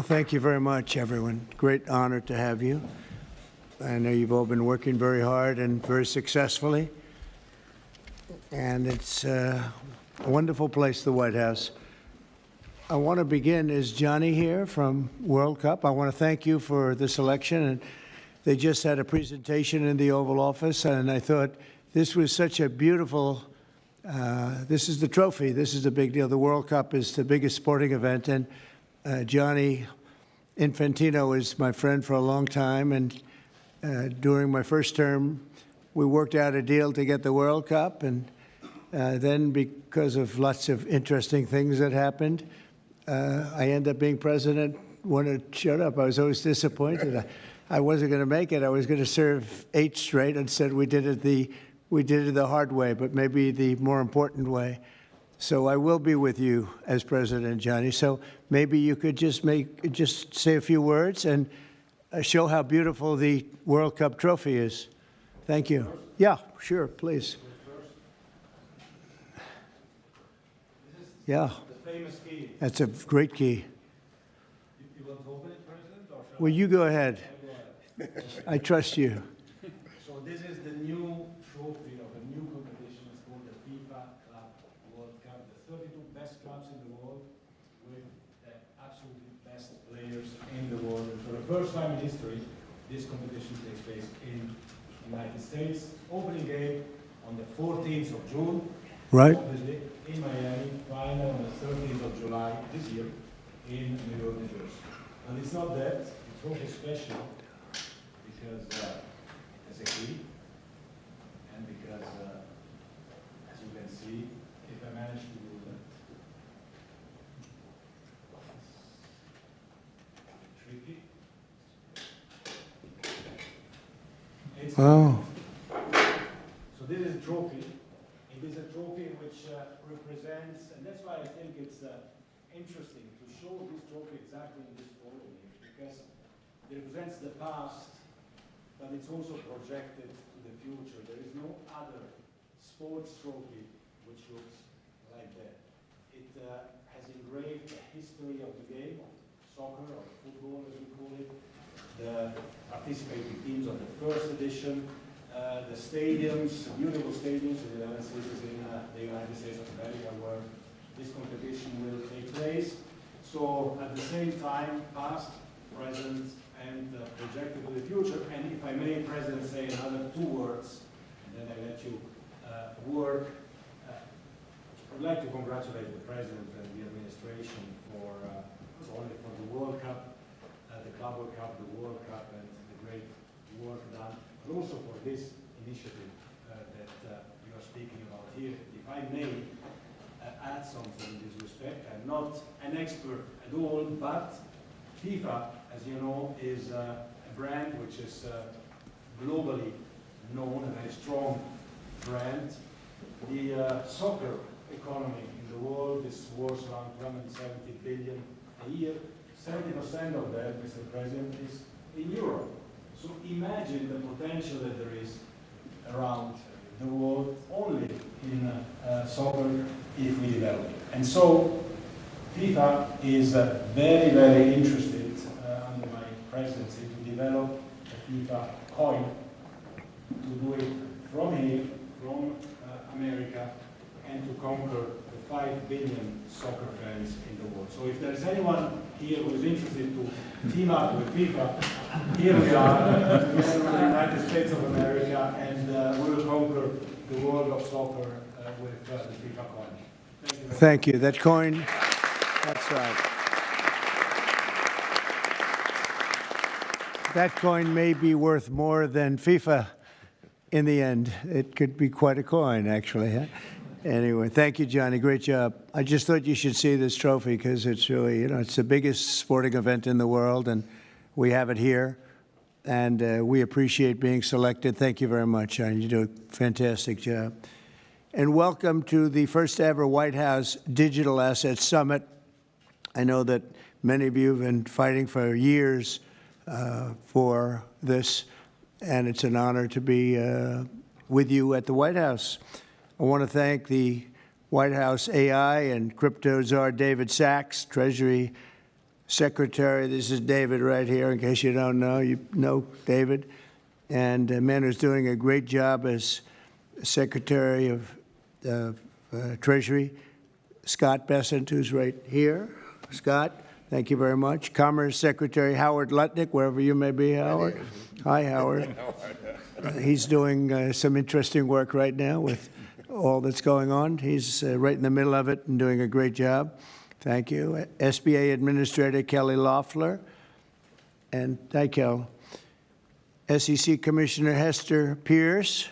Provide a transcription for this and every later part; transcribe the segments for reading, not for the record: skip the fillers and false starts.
thank you very much, everyone. Great honor to have you. I know you've all been working very hard and very successfully. And it's a wonderful place, the White House. I want to begin, is Johnny here from World Cup? I want to thank you for this election. And they just had a presentation in the Oval Office, and I thought this was such a beautiful, this is the trophy. This is the big deal. The World Cup is the biggest sporting event, and Gianni Infantino is my friend for a long time, and during my first term, we worked out a deal to get the World Cup, and then because of lots of interesting things that happened, I ended up being president. Wanted to shut up. I was always disappointed. I wasn't going to make it. I was going to serve 8 straight. Instead, we did it the hard way, but maybe the more important way. So I will be with you as president, Johnny. So maybe you could just say a few words and show how beautiful the World Cup trophy is. Thank you. Yeah, sure, please. Yeah. The famous key. That's a great key. You want to open it, President? Or Well, you go ahead. I trust you. So this is the new trophy of a new competition. It's called the FIFA Club World Cup. The 32 best clubs in the world with the absolutely best players in the world. And for the first time in history, this competition takes place in the United States. Opening game on the 14th of June. Right. Obviously, in Miami, final on the 13th of July this year in New York, New Jersey. And it's not that, it's also special because it's a key, and because, as you can see, if I manage to do that, tricky. It's So this is a trophy. It is a trophy which represents, and that's why I think it's interesting to show this trophy exactly in this photo here, because it represents the past, but it's also projected to the future. There is no other sports trophy which looks like that. It has engraved the history of the game, of soccer, or football as we call it, the participating teams of the first edition, the stadiums, beautiful stadiums in the 11 cities in the United States of America where this competition will take place. So at the same time, past, present, and projected to the future. And if I may, President, say another 2 words, and then I let you work. I would like to congratulate the President and the administration for not only for the World Cup, the Club World Cup, the World Cup, and the great work done, but also for this initiative that you are speaking about here. If I may add something in this respect, I'm not an expert at all, but FIFA, as you know, is a brand which is globally known, a very strong brand. The soccer economy in the world is worth around 270 billion a year. 70% of that, Mr. President, is in Europe. So imagine the potential that there is around the world only in soccer if we develop it. And so FIFA is very, very interested under my presidency to develop a FIFA coin, to do it from here, from America, and to conquer the 5 billion soccer fans in the world. So if there is anyone here who is interested to team up with FIFA, here we are, together with the United States of America, and we will conquer the world of soccer with the FIFA coin. Thank you. That coin, that's right. That coin may be worth more than FIFA in the end. It could be quite a coin, actually. Huh? Anyway, thank you, Johnny. Great job. I just thought you should see this trophy because it's really, it's the biggest sporting event in the world, and we have it here. And we appreciate being selected. Thank you very much, Johnny. You do a fantastic job. And welcome to the first ever White House Digital Assets Summit. I know that many of you have been fighting for years for this, and it's an honor to be with you at the White House. I want to thank the White House AI and crypto czar David Sachs, Treasury Secretary. This is David right here, in case you don't know. You know David. And a man who's doing a great job as Secretary of Treasury, Scott Bessent, who's right here. Scott, thank you very much. Commerce Secretary Howard Lutnick, wherever you may be, Howard. Hi, Howard. He's doing some interesting work right now with all that's going on. He's right in the middle of it and doing a great job. Thank you. SBA Administrator Kelly Loeffler. And hi, Kel. SEC Commissioner Hester Pierce.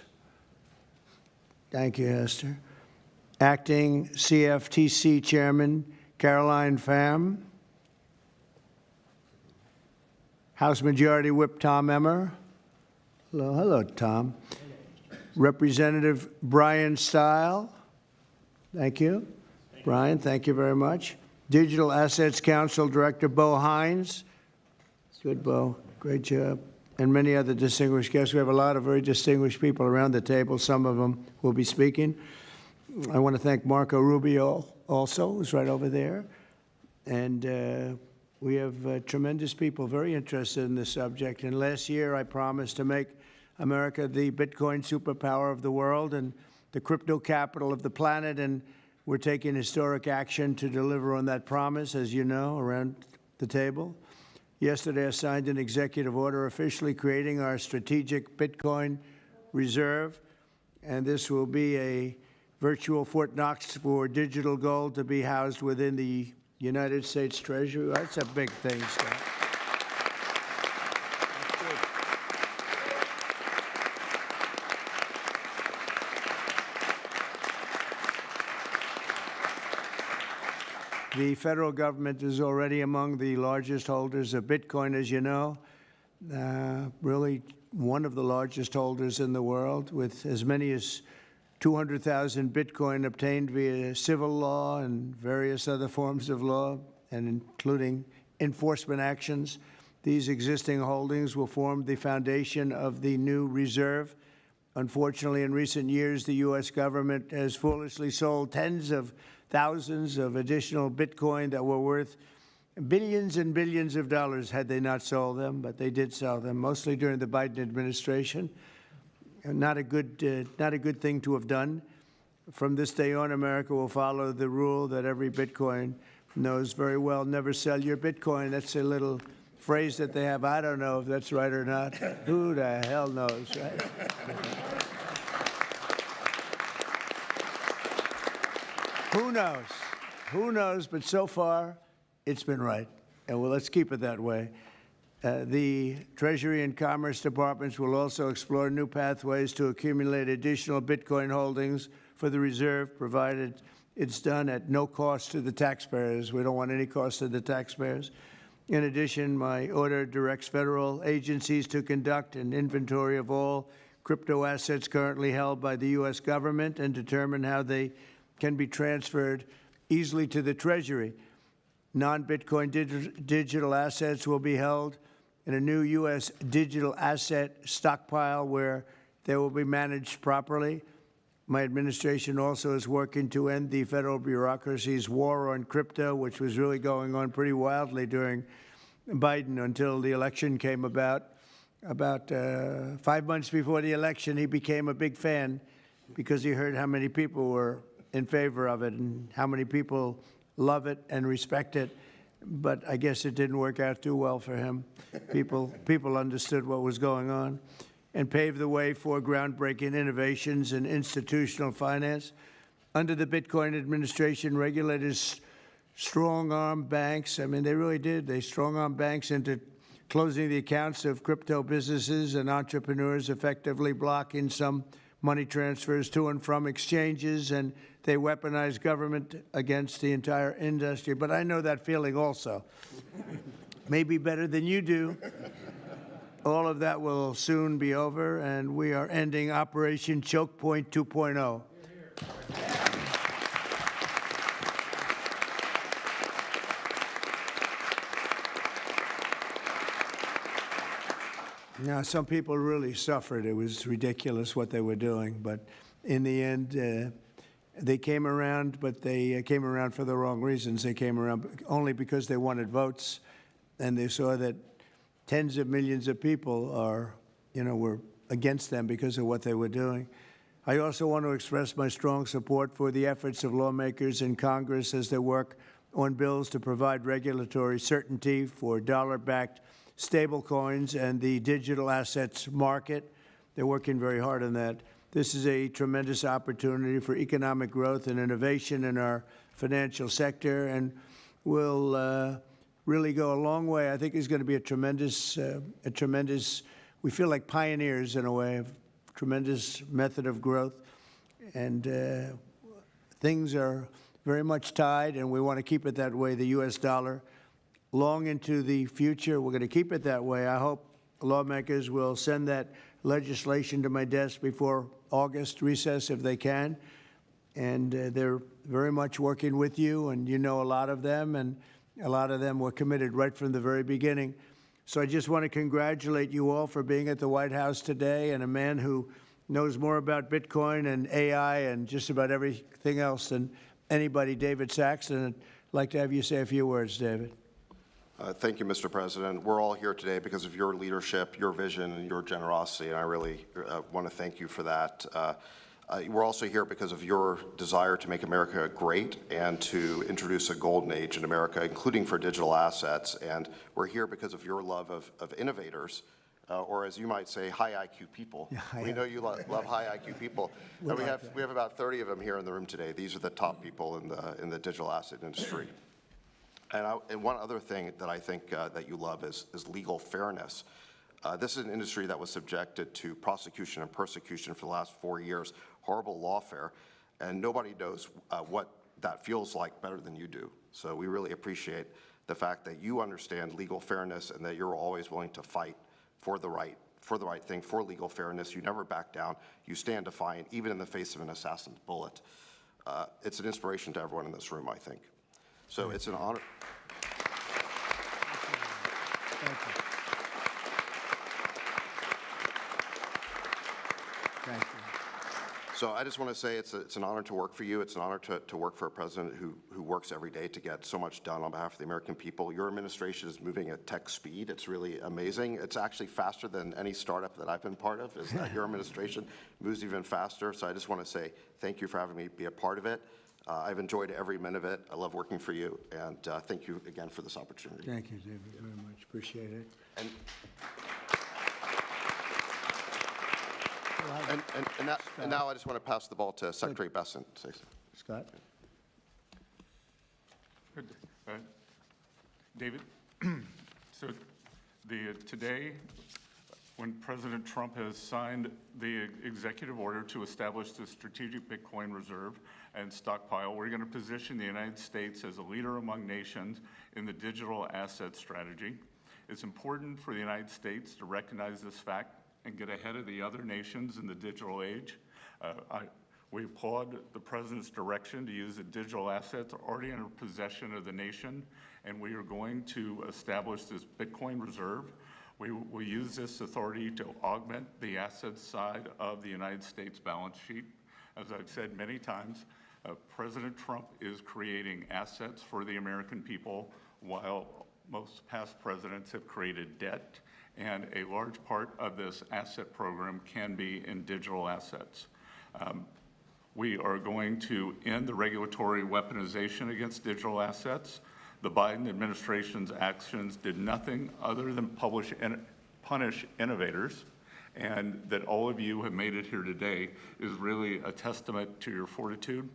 Thank you, Hester. Acting CFTC Chairman Caroline Pham. House Majority Whip Tom Emmer. Hello, hello, Tom. Representative Brian Stile. Thank you. Brian, thank you very much. Digital Assets Council Director Bo Hines. Good, Bo. Great job. And many other distinguished guests. We have a lot of very distinguished people around the table. Some of them will be speaking. I want to thank Marco Rubio also, who's right over there. And we have tremendous people very interested in this subject. And last year, I promised to make America the Bitcoin superpower of the world and the crypto capital of the planet. And we're taking historic action to deliver on that promise, as you know, around the table. Yesterday, I signed an executive order officially creating our strategic Bitcoin reserve. And this will be a virtual Fort Knox for digital gold to be housed within the United States Treasury. That's a big thing, Scott. The federal government is already among the largest holders of Bitcoin, as you know, really one of the largest holders in the world, with as many as 200,000 Bitcoin obtained via civil law and various other forms of law, and including enforcement actions. These existing holdings will form the foundation of the new reserve. Unfortunately, in recent years, the U.S. government has foolishly sold tens of thousands of additional Bitcoin that were worth billions and billions of dollars had they not sold them, but they did sell them, mostly during the Biden administration. Not a good thing to have done. From this day on, America will follow the rule that every Bitcoin knows very well: never sell your Bitcoin. That's a little phrase that they have. I don't know if that's right or not. Who the hell knows, right? Who knows? Who knows? But so far, it's been right. And well, let's keep it that way. The Treasury and Commerce Departments will also explore new pathways to accumulate additional Bitcoin holdings for the reserve, provided it's done at no cost to the taxpayers. We don't want any cost to the taxpayers. In addition, my order directs federal agencies to conduct an inventory of all crypto assets currently held by the U.S. government and determine how they can be transferred easily to the Treasury. Non-Bitcoin digital assets will be held in a new U.S. digital asset stockpile where they will be managed properly. My administration also is working to end the federal bureaucracy's war on crypto, which was really going on pretty wildly during Biden until the election came about. About 5 months before the election, he became a big fan because he heard how many people were in favor of it and how many people love it and respect it. But I guess it didn't work out too well for him. People understood what was going on and paved the way for groundbreaking innovations in institutional finance. Under the Bitcoin administration, regulators strong-armed banks. I mean, they really did. They strong-armed banks into closing the accounts of crypto businesses and entrepreneurs, effectively blocking some money transfers to and from exchanges, and they weaponized government against the entire industry. But I know that feeling also. Maybe better than you do. All of that will soon be over, and we are ending Operation Choke Point 2.0. Now, some people really suffered. It was ridiculous what they were doing. But in the end, They came around, but they came around for the wrong reasons. They came around only because they wanted votes, and they saw that tens of millions of people were against them because of what they were doing. I also want to express my strong support for the efforts of lawmakers in Congress as they work on bills to provide regulatory certainty for dollar-backed stablecoins and the digital assets market. They're working very hard on that. This is a tremendous opportunity for economic growth and innovation in our financial sector, and will really go a long way. I think it's going to be a tremendous, we feel like pioneers in a way, of tremendous method of growth. And things are very much tied, and we want to keep it that way, the U.S. dollar. Long into the future, we're going to keep it that way. I hope lawmakers will send that legislation to my desk before August recess if they can. And they're very much working with you, and you know a lot of them, and a lot of them were committed right from the very beginning. So I just want to congratulate you all for being at the White House today, and a man who knows more about Bitcoin and AI and just about everything else than anybody, David Saxton. I'd like to have you say a few words, David. Thank you, Mr. President. We're all here today because of your leadership, your vision, and your generosity, and I really want to thank you for that. We're also here because of your desire to make America great and to introduce a golden age in America, including for digital assets. And we're here because of your love of innovators, or as you might say, high IQ people. Yeah, we know you love high IQ people. And we have about 30 of them here in the room today. These are the top people in the digital asset industry. And one other thing that I think that you love is legal fairness. This is an industry that was subjected to prosecution and persecution for the last 4 years, horrible lawfare, and nobody knows what that feels like better than you do. So we really appreciate the fact that you understand legal fairness and that you're always willing to fight for the right thing, for legal fairness. You never back down. You stand defiant, even in the face of an assassin's bullet. It's an inspiration to everyone in this room, I think. So it's an honor. Thank you. Thank you. So I just want to say it's an honor to work for you. It's an honor to work for a president who works every day to get so much done on behalf of the American people. Your administration is moving at tech speed. It's really amazing. It's actually faster than any startup that I've been part of. Is that your administration moves even faster. So I just want to say thank you for having me be a part of it. I've enjoyed every minute of it. I love working for you, and thank you again for this opportunity. Thank you, David, very much. Appreciate it. And now I just want to pass the ball to Secretary Bessent. Scott? Good. David, so today, when President Trump has signed the executive order to establish the strategic Bitcoin reserve and stockpile, we're going to position the United States as a leader among nations in the digital asset strategy. It's important for the United States to recognize this fact and get ahead of the other nations in the digital age. We applaud the President's direction to use the digital assets already in possession of the nation, and we are going to establish this Bitcoin reserve. We will use this authority to augment the asset side of the United States balance sheet. As I've said many times, President Trump is creating assets for the American people, while most past presidents have created debt, and a large part of this asset program can be in digital assets. We are going to end the regulatory weaponization against digital assets. The Biden administration's actions did nothing other than punish innovators, and that all of you have made it here today is really a testament to your fortitude.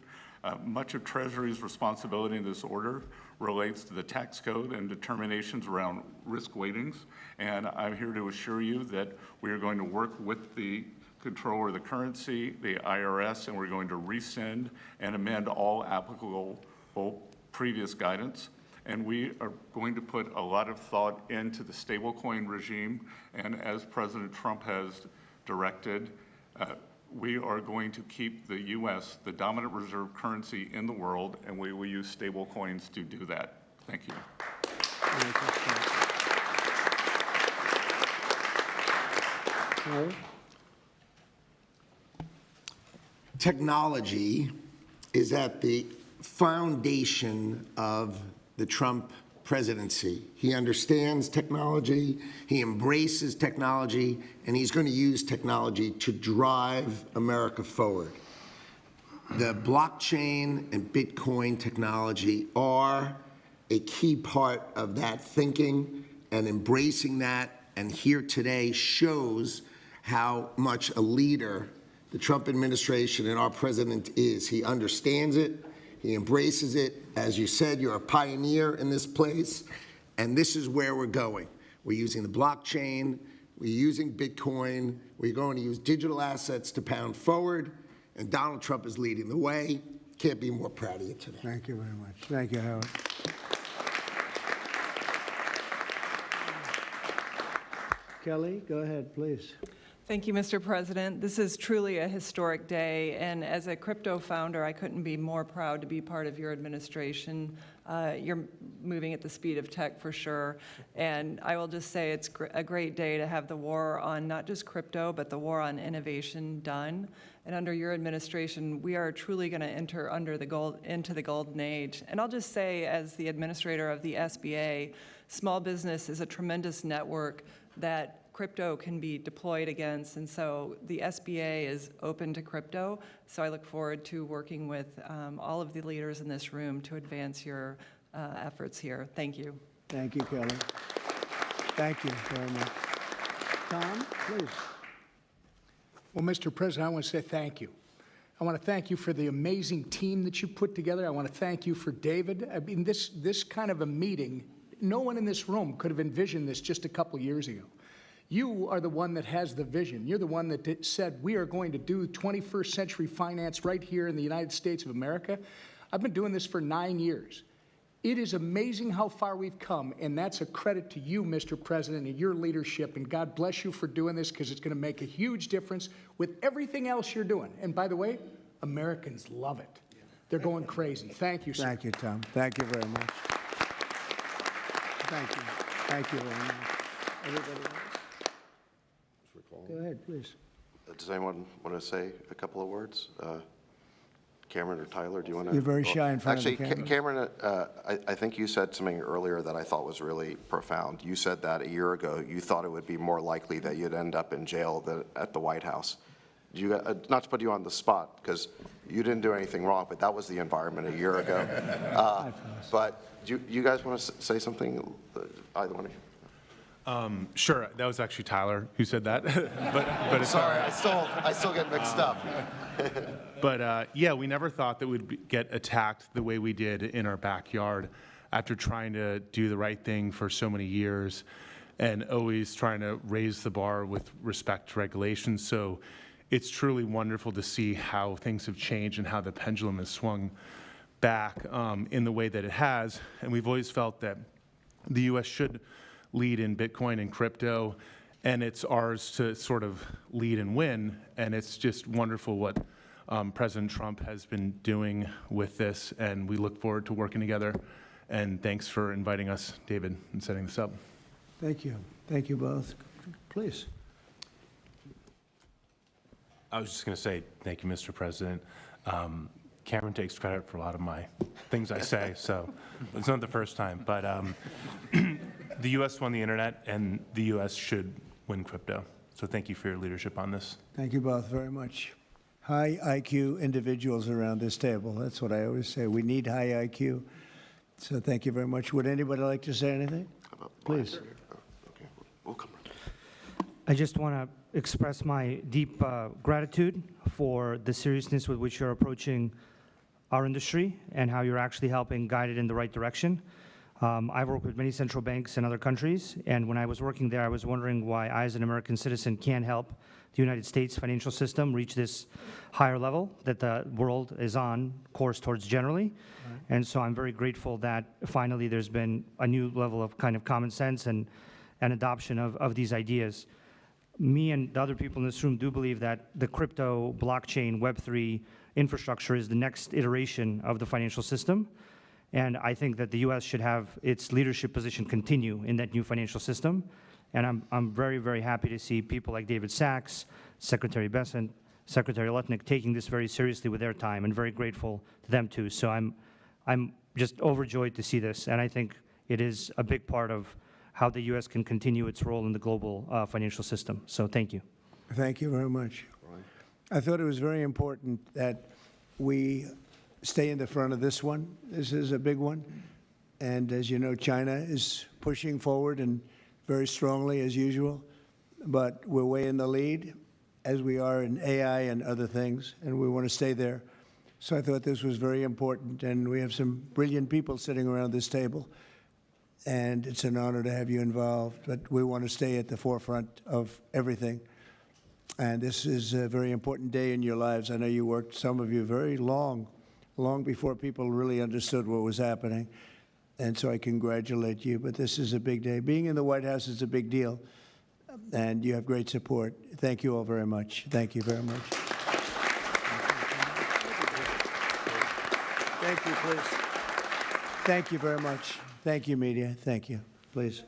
Much of Treasury's responsibility in this order relates to the tax code and determinations around risk weightings, and I'm here to assure you that we are going to work with the Controller of the Currency, the IRS, and we're going to rescind and amend all applicable previous guidance. And we are going to put a lot of thought into the stablecoin regime, and as President Trump has directed, we are going to keep the U.S. the dominant reserve currency in the world, and we will use stablecoins to do that. Thank you. Technology is at the foundation of the Trump presidency. He understands technology, he embraces technology, and he's going to use technology to drive America forward. The blockchain and Bitcoin technology are a key part of that thinking, and embracing that, and here today shows how much a leader the Trump administration and our president is. He understands it, he embraces it. As you said, you're a pioneer in this place, and this is where we're going. We're using the blockchain, we're using Bitcoin, we're going to use digital assets to pound forward, and Donald Trump is leading the way. Can't be more proud of you today. Thank you very much. Thank you, Howard. Kelly, go ahead, please. Thank you, Mr. President. This is truly a historic day, and as a crypto founder, I couldn't be more proud to be part of your administration. You're moving at the speed of tech for sure, and I will just say it's a great day to have the war on not just crypto, but the war on innovation done. And under your administration, we are truly going to enter into the golden age. And I'll just say, as the administrator of the SBA, small business is a tremendous network that crypto can be deployed against, and so the SBA is open to crypto. So I look forward to working with all of the leaders in this room to advance your efforts here. Thank you. Thank you, Kelly. Thank you very much. Tom, please. Well, Mr. President, I want to say thank you. I want to thank you for the amazing team that you put together. I want to thank you for David. I mean, this kind of a meeting, no one in this room could have envisioned this just a couple years ago. You are the one that has the vision. You're the one that said, we are going to do 21st century finance right here in the United States of America. I've been doing this for 9 years. It is amazing how far we've come, and that's a credit to you, Mr. President, and your leadership, and God bless you for doing this, because it's going to make a huge difference with everything else you're doing. And by the way, Americans love it. They're going crazy. Thank you, sir. Thank you, Tom. Thank you very much. Thank you. Thank you very much. Everybody else? Go ahead, please. Does anyone want to say a couple of words? Cameron or Tyler, do you want to? You're very shy in front of the camera. Actually, Cameron, I think you said something earlier that I thought was really profound. You said that a year ago you thought it would be more likely that you'd end up in jail than at the White House. You, not to put you on the spot, because you didn't do anything wrong, but that was the environment a year ago. But do you guys want to say something, either one of you? Sure, that was actually Tyler who said that. but it's Sorry, I still get mixed up. But yeah, we never thought that we'd get attacked the way we did in our backyard after trying to do the right thing for so many years and always trying to raise the bar with respect to regulations. So it's truly wonderful to see how things have changed and how the pendulum has swung back in the way that it has. And we've always felt that the U.S. should lead in Bitcoin and crypto, and it's ours to sort of lead and win. And it's just wonderful what President Trump has been doing with this, and we look forward to working together. And thanks for inviting us, David, and setting this up. Thank you. Thank you both. Please. I was just going to say thank you, Mr. President. Cameron takes credit for a lot of my things I say, so it's not the first time. But the U.S. won the internet, and the U.S. should win crypto. So thank you for your leadership on this. Thank you both very much. High IQ individuals around this table. That's what I always say. We need high IQ. So thank you very much. Would anybody like to say anything? Please. Okay, we'll come. I just want to express my deep gratitude for the seriousness with which you're approaching our industry and how you're actually helping guide it in the right direction. I've worked with many central banks in other countries, and when I was working there, I was wondering why I, as an American citizen, can't help the United States financial system reach this higher level that the world is on course towards generally. Right. And so I'm very grateful that finally there's been a new level of kind of common sense and adoption of these ideas. Me and the other people in this room do believe that the crypto, blockchain, Web3 infrastructure is the next iteration of the financial system. And I think that the U.S. should have its leadership position continue in that new financial system. And I'm very, very happy to see people like David Sachs, Secretary Bessent, Secretary Lutnick taking this very seriously with their time, and very grateful to them too. So I'm just overjoyed to see this, and I think it is a big part of how the U.S. can continue its role in the global financial system. So thank you. Thank you very much. I thought it was very important that we stay in the front of this one. This is a big one. And as you know, China is pushing forward and very strongly as usual. But we're way in the lead, as we are in AI and other things, and we want to stay there. So I thought this was very important, and we have some brilliant people sitting around this table, and it's an honor to have you involved. But we want to stay at the forefront of everything. And this is a very important day in your lives. I know you worked, some of you, very long before people really understood what was happening. And so I congratulate you. But this is a big day. Being in the White House is a big deal. And you have great support. Thank you all very much. Thank you very much. Thank you, please. Thank you very much. Thank you, media. Thank you. Please.